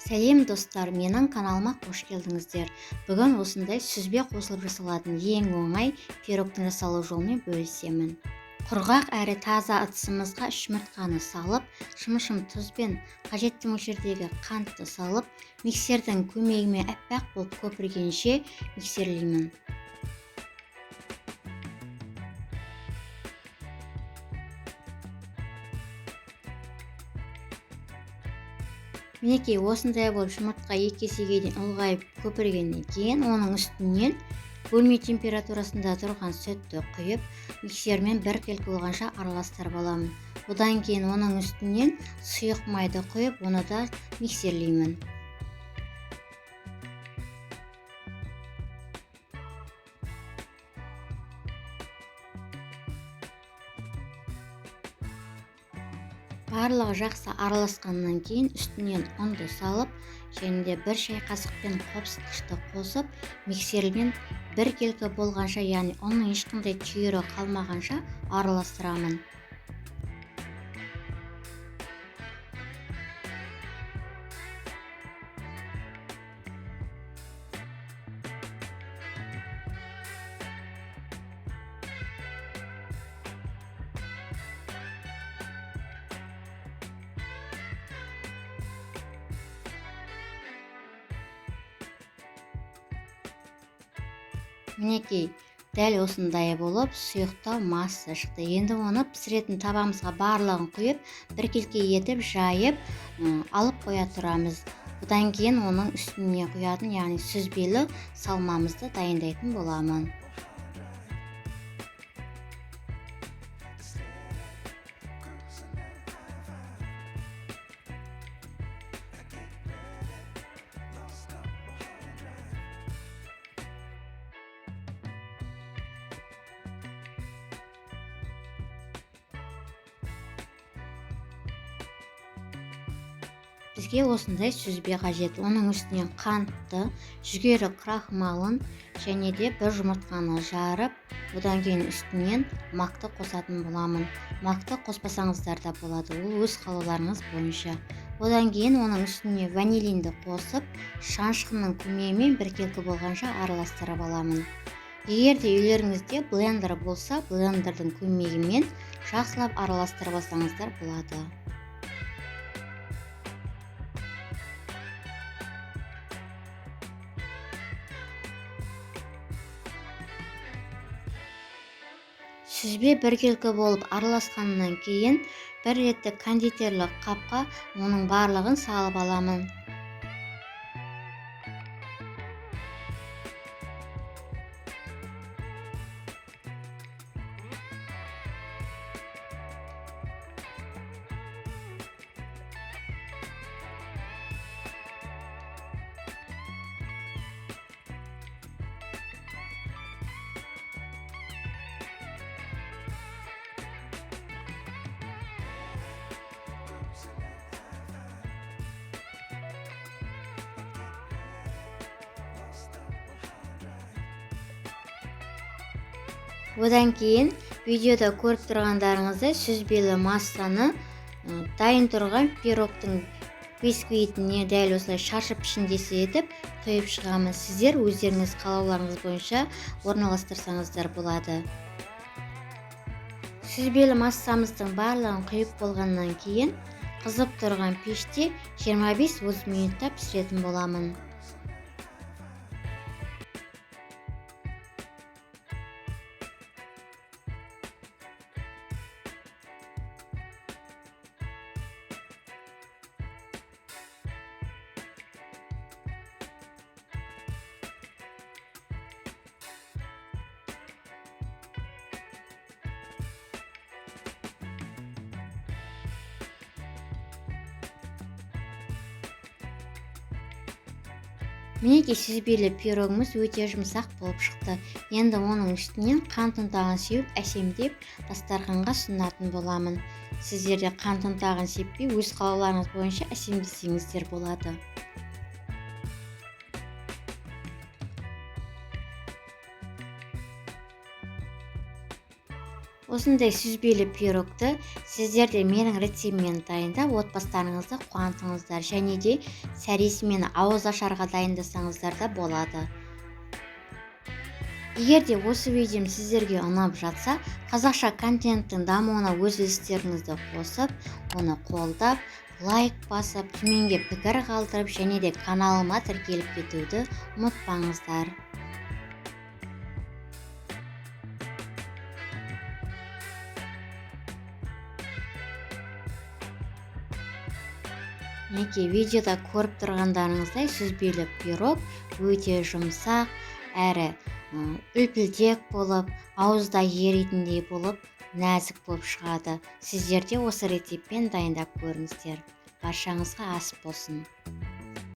Сәлем достар, менің каналыма қош келдіңіздер. Бүгін осындай сүзбе қосылып жасалатын ең оңай пирогтың жасалу жолымен бөлісемін. Құрғақ әрі таза ыдысымызға 3 жұмыртқаны салып, шым-шым тұз бен қажетті мөлшердегі қантты салып, миксердің көмегімен аппақ болып көпіргенше миксерлеймін. Мінекей осындай болып жұмыртқа 2 есеге дейін ұлғайып көпіргеннен кейін оның үстінен бөлме температурасында тұрған сүтті құйып, миксермен бір келкі болғанша араластырып аламын. Одан кейін оның үстінен сұйық майды құйып, оны да миксерлеймін. Барлығы жақсы араласқаннан кейін үстінен ұнды салып, және де 1 шай қасықпен қопсытқышты қосып, миксермен бір келкі болғанша, яғни оның ешқандай түйірі қалмағанша араластырамын. Мінекей, дәл осындай болып сұйықтау масса шықты. Енді оны пісіретін табамызға барлығын құйып, бір келке етіп жайып, алып қоя тұрамыз. Бұдан кейін оның үстіне құятын, яғни сүзбелі салмамызды дайындайтын боламын. Бізге осындай сүзбе қажет. Оның үстінен қантты, жүгері крахмалын және де 1 жұмыртқаны жарып, одан кейін үстінен макты қосатын боламын. Макты қоспасаңыздар да болады, ол өз қалауларыңыз бойынша. Одан кейін оның үстіне ванилинді қосып, шанышқының көмегімен бір келкі болғанша араластырып аламын. Егер де үйлеріңізде блендер болса, блендердің көмегімен жақсылап араластырып алсаңыздар болады. Сүзбе бір келкі болып араласқаннан кейін бір реттік кондитерлік қапқа оның барлығын салып аламын. Одан кейін видеода көріп тұрғандарыңыздай сүзбелі массаны дайын тұрған пирогтың бисквитіне дәл осылай шаршы пішіндесі етіп құйып шығамын. Сіздер өздеріңіз қалауларыңыз бойынша орналастырсаңыздар болады. Сүзбелі массамыздың барлығын құйып болғаннан кейін қызып тұрған пеште 25-30 минутта пісіретін боламын. Мінекей сүзбелі пирогымыз өте жұмсақ болып шықты. Енді оның үстінен қант ұнтағын сеуіп, әсемдеп дастарханға ұсынатын боламын. Сіздер де қант ұнтағын сеппей, өз қалауларыңыз бойынша әсемдесеңіздер болады. Осындай сүзбелі пирогты сіздер де менің рецептіммен дайындап отбасыларыңызды қуантыңыздар, және де сәресімен ауызашарға дайындасаңыздар да болады. Егер де осы видеом сіздерге ұнап жатса, қазақша контенттің дамуына өз үлестеріңізді қосып, оны қолдап, лайк басып, төменге пікір қалдырып, және де каналыма тіркеліп кетуді ұмытпаңыздар. Мінекей видеода көріп тұрғандарыңыздай сүзбелі пирог өте жұмсақ әрі үлпілдек болып, ауызда еритіндей болып, нәзік болып шығады. Сіздер де осы рецептпен дайындап көріңіздер. Баршаңызға ас болсын.